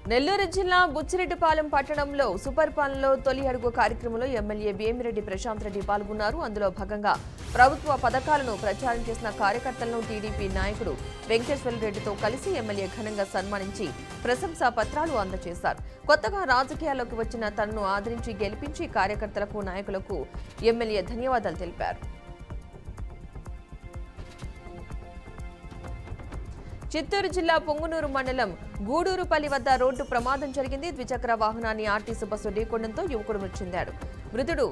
నెల్లూరు జిల్లా బుచ్చిరెడ్డిపాలెం పట్టణంలో సుపరిపాలనలో తొలి అడుగు కార్యక్రమంలో ఎమ్మెల్యే వేమిరెడ్డి ప్రశాంత్ రెడ్డి పాల్గొన్నారు. అందులో భాగంగా ప్రభుత్వ పథకాలను ప్రచారం చేసిన కార్యకర్తలను టీడీపీ నాయకుడు వెంకటేశ్వరరెడ్డితో కలిసి ఎమ్మెల్యే ఘనంగా సన్మానించి ప్రశంసా పత్రాలు అందజేశారు. కొత్తగా రాజకీయాల్లోకి వచ్చిన తనను ఆదరించి గెలిపించి కార్యకర్తలకు నాయకులకు ఎమ్మెల్యే ధన్యవాదాలు తెలిపారు. చిత్తూరు జిల్లా పొంగునూరు మండలం గూడూరుపల్లి వద్ద రోడ్డు ప్రమాదం జరిగింది. ద్విచక్ర వాహనాన్ని ఆర్టీసీ బస్సు ఢీకొనడంతో యువకుడు మృతి చెందాడు. మృతుడు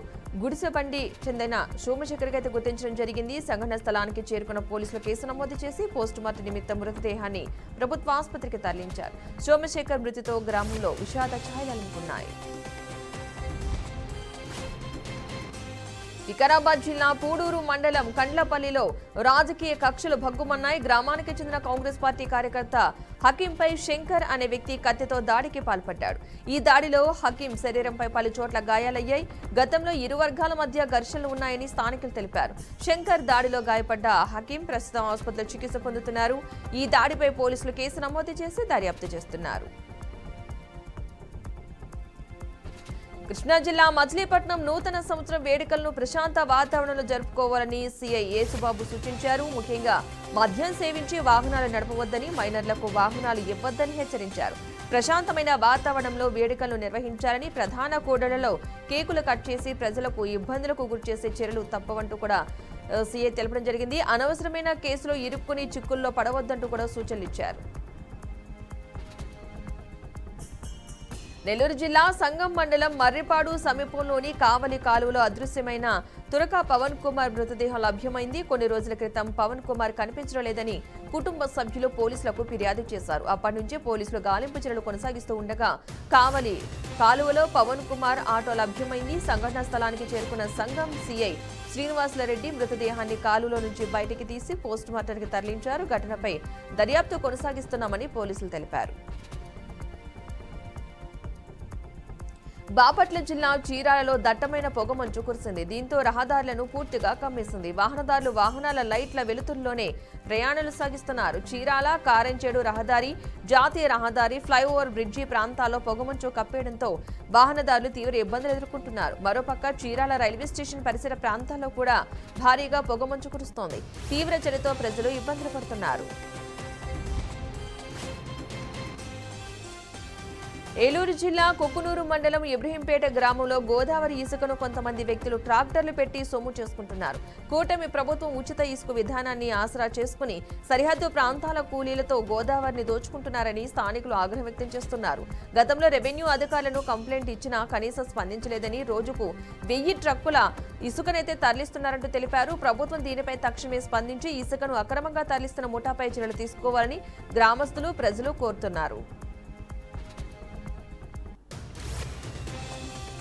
గుడిసెబండి చెందిన సోమశేఖర్గా గుర్తించడం జరిగింది. సంఘటన స్థలానికి చేరుకున్న పోలీసులు కేసు నమోదు చేసి పోస్టుమార్టం నిమిత్తం మృతదేహాన్ని ప్రభుత్వ ఆసుపత్రికి తరలించారు. సోమశేఖర్ మృతితో గ్రామంలో విషాద ఛాయలు అలుముకున్నాయి. వికారాబాద్ జిల్లా పూడూరు మండలం కండ్లపల్లిలో రాజకీయ కక్షలు భగ్గుమన్నాయి. గ్రామానికి చెందిన కాంగ్రెస్ పార్టీ కార్యకర్త హకీంపై శంకర్ అనే వ్యక్తి కత్తితో దాడికి పాల్పడ్డాడు. ఈ దాడిలో హకీం శరీరంపై పలు చోట్ల గాయాలయ్యాయి. గతంలో ఇరు వర్గాల మధ్య ఘర్షణలు ఉన్నాయని స్థానికులు తెలిపారు. శంకర్ దాడిలో గాయపడ్డ హకీం ప్రస్తుతం ఆసుపత్రిలో చికిత్స పొందుతున్నారు. ఈ దాడిపై పోలీసులు కేసు నమోదు చేసి దర్యాప్తు చేస్తున్నారు. కృష్ణా జిల్లా మచిలీపట్నం నూతన సంవత్సరం వేడుకలను ప్రశాంత వాతావరణంలో జరుపుకోవాలని సీఐ యేసుబాబు సూచించారు. ముఖ్యంగా మద్యం సేవించి వాహనాలు నడపవద్దని, మైనర్లకు వాహనాలు ఇవ్వొద్దని హెచ్చరించారు. ప్రశాంతమైన వాతావరణంలో వేడుకలను నిర్వహించాలని, ప్రధాన కూడళ్లలో కేకులు కట్ చేసి ప్రజలకు ఇబ్బందులకు గురిచేసే చర్యలు తప్పవంటూ కూడా సీఐ తెలపడం జరిగింది. అనవసరమైన కేసులో ఇరుక్కుని చిక్కుల్లో పడవద్దంటూ కూడా సూచనలు ఇచ్చారు. నెల్లూరు జిల్లా సంగం మండలం మర్రిపాడు సమీపంలోని కావలి కాలువలో అదృశ్యమైన తురక పవన్ కుమార్ మృతదేహం లభ్యమైంది. కొన్ని రోజుల క్రితం పవన్ కుమార్ కనిపించడం లేదని కుటుంబ సభ్యులు పోలీసులకు ఫిర్యాదు చేశారు. అప్పటి నుంచి పోలీసులు గాలింపు చర్యలు కొనసాగిస్తూ ఉండగా కావలి కాలువలో పవన్ కుమార్ ఆటో లభ్యమైంది. సంఘటనా స్థలానికి చేరుకున్న సంగం సీఐ శ్రీనివాసులరెడ్డి మృతదేహాన్ని కాలువలో నుంచి బయటికి తీసి పోస్టుమార్టానికి తరలించారు. ఘటనపై దర్యాప్తు కొనసాగిస్తున్నామని పోలీసులు తెలిపారు. బాపట్ల జిల్లా చీరాలలో దట్టమైన పొగమంచు కురిసింది. దీంతో రహదారులను పూర్తిగా కమ్మేసింది. వాహనదారులు వాహనాల లైట్ల వెలుతురులోనే ప్రయాణాలు సాగిస్తున్నారు. చీరాల కారెంచేడు రహదారి, జాతీయ రహదారి, ఫ్లైఓవర్ బ్రిడ్జి ప్రాంతాల్లో పొగమంచు కప్పేయడంతో వాహనదారులు తీవ్ర ఇబ్బందులు ఎదుర్కొంటున్నారు. మరోపక్క చీరాల రైల్వే స్టేషన్ పరిసర ప్రాంతాల్లో కూడా భారీగా పొగమంచు కురుస్తోంది. తీవ్ర చలితో ప్రజలు ఇబ్బందులు పడుతున్నారు. ఏలూరు జిల్లా కొక్కునూరు మండలం ఇబ్రహీంపేట గ్రామంలో గోదావరి ఇసుకను కొంతమంది వ్యక్తులు ట్రాక్టర్లు పెట్టి సొమ్ము చేసుకుంటున్నారు. కూటమి ప్రభుత్వం ఉచిత ఇసుక విధానాన్ని ఆసరా చేసుకుని సరిహద్దు ప్రాంతాల కూలీలతో గోదావరిని దోచుకుంటున్నారని స్థానికులు ఆగ్రహం వ్యక్తం చేస్తున్నారు. గతంలో రెవెన్యూ అధికారులను కంప్లైంట్ ఇచ్చినా కనీసం స్పందించలేదని, రోజుకు 1000 ట్రక్కుల ఇసుకనైతే తరలిస్తున్నారంటూ తెలిపారు. ప్రభుత్వం దీనిపై తక్షణమే స్పందించి ఇసుకను అక్రమంగా తరలిస్తున్న ముఠాపై చర్యలు తీసుకోవాలని గ్రామస్తులు, ప్రజలు కోరుతున్నారు.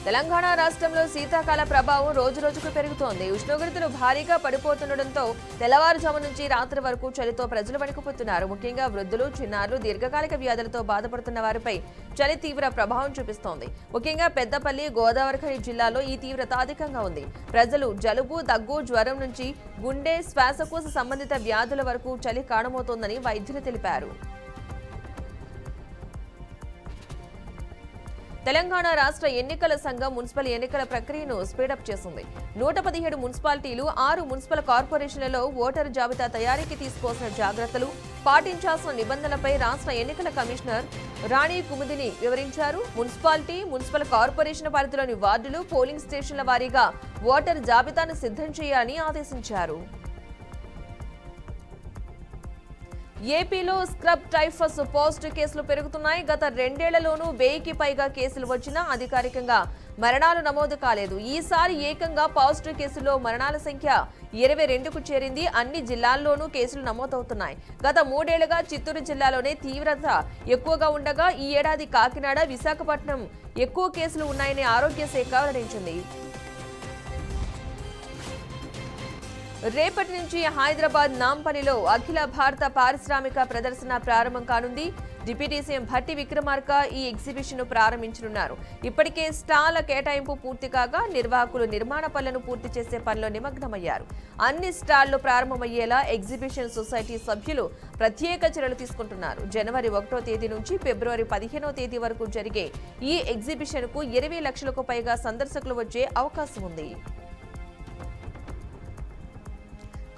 తెలంగాణ రాష్ట్రంలో శీతాకాల ప్రభావం రోజురోజుకు పెరుగుతోంది. ఉష్ణోగ్రతలు భారీగా పడిపోతుండటంతో తెల్లవారుజాము నుంచి రాత్రి వరకు చలితో ప్రజలు వణికిపోతున్నారు. ముఖ్యంగా వృద్ధులు, చిన్నారులు, దీర్ఘకాలిక వ్యాధులతో బాధపడుతున్న వారిపై చలి తీవ్ర ప్రభావం చూపిస్తోంది. ముఖ్యంగా పెద్దపల్లి, గోదావరి జిల్లాలో ఈ తీవ్రత అధికంగా ఉంది. ప్రజలు జలుబు, దగ్గు, జ్వరం నుంచి గుండె, శ్వాసకోశ సంబంధిత వ్యాధుల వరకు చలి కారణమవుతోందని వైద్యులు తెలిపారు. తెలంగాణ రాష్ట్ర ఎన్నికల సంఘం మున్సిపల్ ఎన్నికల ప్రక్రియను స్పీడప్ చేసింది. 117 మున్సిపాలిటీలు, 6 మున్సిపల్ కార్పొరేషన్లలో ఓటరు జాబితా తయారీకి తీసుకోవాల్సిన జాగ్రత్తలు, పాటించాల్సిన నిబంధనలపై రాష్ట్ర ఎన్నికల కమిషనర్ రాణి కుముదిని వివరించారు. మున్సిపాలిటీ, మున్సిపల్ కార్పొరేషన్ పరిధిలోని వార్డులు, పోలింగ్ స్టేషన్ల వారీగా ఓటరు జాబితాను సిద్ధం చేయాలని ఆదేశించారు. ఏపీలో స్క్రబ్ టైఫస్ పాజిటివ్ కేసులు పెరుగుతున్నాయి. గత 2 ఏళ్లలోనూ 1000కి పైగా కేసులు వచ్చినా అధికారికంగా మరణాలు నమోదు కాలేదు. ఈసారి ఏకంగా పాజిటివ్ కేసుల్లో మరణాల సంఖ్య 22కు చేరింది. అన్ని జిల్లాల్లోనూ కేసులు నమోదవుతున్నాయి. గత 3 ఏళ్లుగా చిత్తూరు జిల్లాలోనే తీవ్రత ఎక్కువగా ఉండగా ఈ ఏడాది కాకినాడ, విశాఖపట్నం ఎక్కువ కేసులు ఉన్నాయని ఆరోగ్య శాఖ వెల్లడించింది. రేపటి నుంచి హైదరాబాద్ నాంపల్లిలో అఖిల భారత పారిశ్రామిక ప్రదర్శన ప్రారంభం కానుంది. డిప్యూటీ సీఎం భట్టి విక్రమార్క ఈ ఎగ్జిబిషన్ ను ప్రారంభించనున్నారు. ఇప్పటికే స్టాళ్ల కేటాయింపు పూర్తి కాగా నిర్వాహకులు నిర్మాణ పనులను పూర్తి చేసే పనిలో నిమగ్నమయ్యారు. అన్ని స్టాళ్లు ప్రారంభమయ్యేలా ఎగ్జిబిషన్ సొసైటీ సభ్యులు ప్రత్యేక చర్యలు తీసుకుంటున్నారు. జనవరి 1వ తేదీ నుంచి ఫిబ్రవరి 15వ తేదీ వరకు జరిగే ఈ ఎగ్జిబిషన్ కు 20 లక్షలకు పైగా సందర్శకులు వచ్చే అవకాశం ఉంది.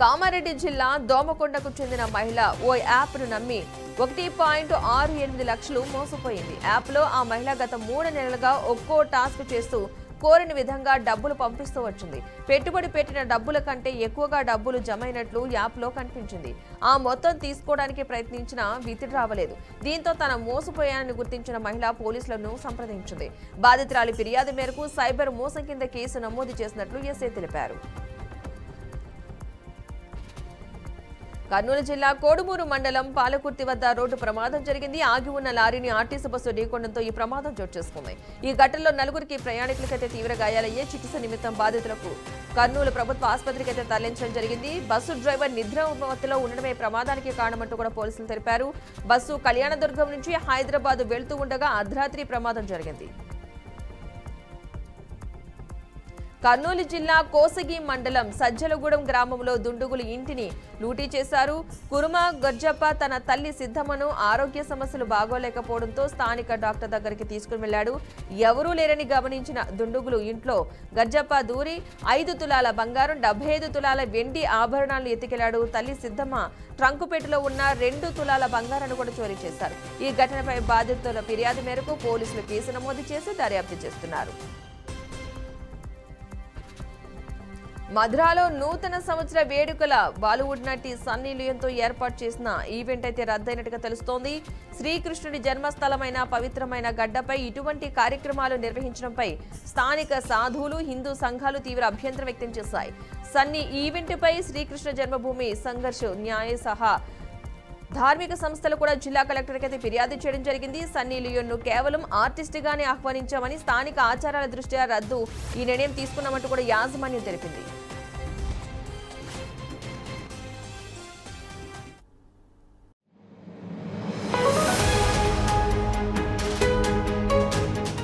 కామారెడ్డి జిల్లా దోమకొండకు చెందిన మహిళ ఓ యాప్ను నమ్మి 1.68 లక్షలు మోసపోయింది. యాప్లో ఆ మహిళ గత 3 నెలలుగా ఒక్కో టాస్క్ చేస్తూ కోరిన విధంగా డబ్బులు పంపిస్తూ వచ్చింది. పెట్టుబడి పెట్టిన డబ్బుల కంటే ఎక్కువగా డబ్బులు జమైనట్లు యాప్లో కనిపించింది. ఆ మొత్తం తీసుకోవడానికి ప్రయత్నించినా విత్డ్రా అవ్వలేదు. దీంతో తన మోసపోయానని గుర్తించిన మహిళ పోలీసులను సంప్రదించింది. బాధితురాలి ఫిర్యాదు మేరకు సైబర్ మోసం కింద కేసు నమోదు చేసినట్లు ఎస్ఐ తెలిపారు. కర్నూలు జిల్లా కోడుమూరు మండలం పాలకుర్తి వద్ద రోడ్డు ప్రమాదం జరిగింది. ఆగి ఉన్న లారీని ఆర్టీసీ బస్సు ఢీకొనడంతో ఈ ప్రమాదం చోటు చేసుకుంది. ఈ ఘటనలో 4 ప్రయాణికులకైతే తీవ్ర గాయాలయ్యే. చికిత్స నిమిత్తం బాధితులకు కర్నూలు ప్రభుత్వ ఆసుపత్రికి అయితే తరలించడం జరిగింది. బస్సు డ్రైవర్ నిద్రావస్థలో ఉండడమే ప్రమాదానికి కారణమంటూ కూడా పోలీసులు తెలిపారు. బస్సు కళ్యాణదుర్గం నుంచి హైదరాబాద్ వెళ్తూ ఉండగా అర్ధరాత్రి ప్రమాదం జరిగింది. కర్నూలు జిల్లా కోసగి మండలం సజ్జలగూడెం గ్రామంలో దుండుగులు ఇంటిని లూటీ చేశారు. కురుమ గర్జప్ప తన తల్లి సిద్ధమ్మను ఆరోగ్య సమస్యలు బాగోలేకపోవడంతో స్థానిక డాక్టర్ దగ్గరికి తీసుకుని వెళ్లాడు. ఎవరూ లేరని గమనించిన దుండుగులు ఇంట్లో గర్జప్ప దూరి 5 తులాల బంగారం, 75 తులాల వెండి ఆభరణాలను ఎత్తుకెళ్లాడు. తల్లి సిద్ధమ్మ ట్రంకుపేటలో ఉన్న 2 తులాల బంగారాన్ని కూడా చోరీ చేశారు. ఈ ఘటనపై బాధితుల ఫిర్యాదు మేరకు పోలీసులు కేసు నమోదు చేసి దర్యాప్తు చేస్తున్నారు. మధురాలో నూతన సంవత్సర వేడుకల బాలీవుడ్ నటి సన్నీ లియోన్తో ఏర్పాటు చేసిన ఈవెంట్ అయితే రద్దయినట్టుగా తెలుస్తోంది. శ్రీకృష్ణుడి జన్మస్థలమైన పవిత్రమైన గడ్డపై ఇటువంటి కార్యక్రమాలు నిర్వహించడంపై స్థానిక సాధువులు, హిందూ సంఘాలు తీవ్ర అభ్యంతరం వ్యక్తం చేశాయి. సన్నీ ఈవెంట్పై శ్రీకృష్ణ జన్మభూమి సంఘర్ష్ న్యాయ సహా ధార్మిక సంస్థలు కూడా జిల్లా కలెక్టర్కి అయితే ఫిర్యాదు చేయడం జరిగింది. సన్నీ లియోన్ను కేవలం ఆర్టిస్ట్గానే ఆహ్వానించామని, స్థానిక ఆచారాల దృష్ట్యా రద్దు ఈ నిర్ణయం తీసుకున్నామంటూ కూడా యాజమాన్యం తెలిపింది.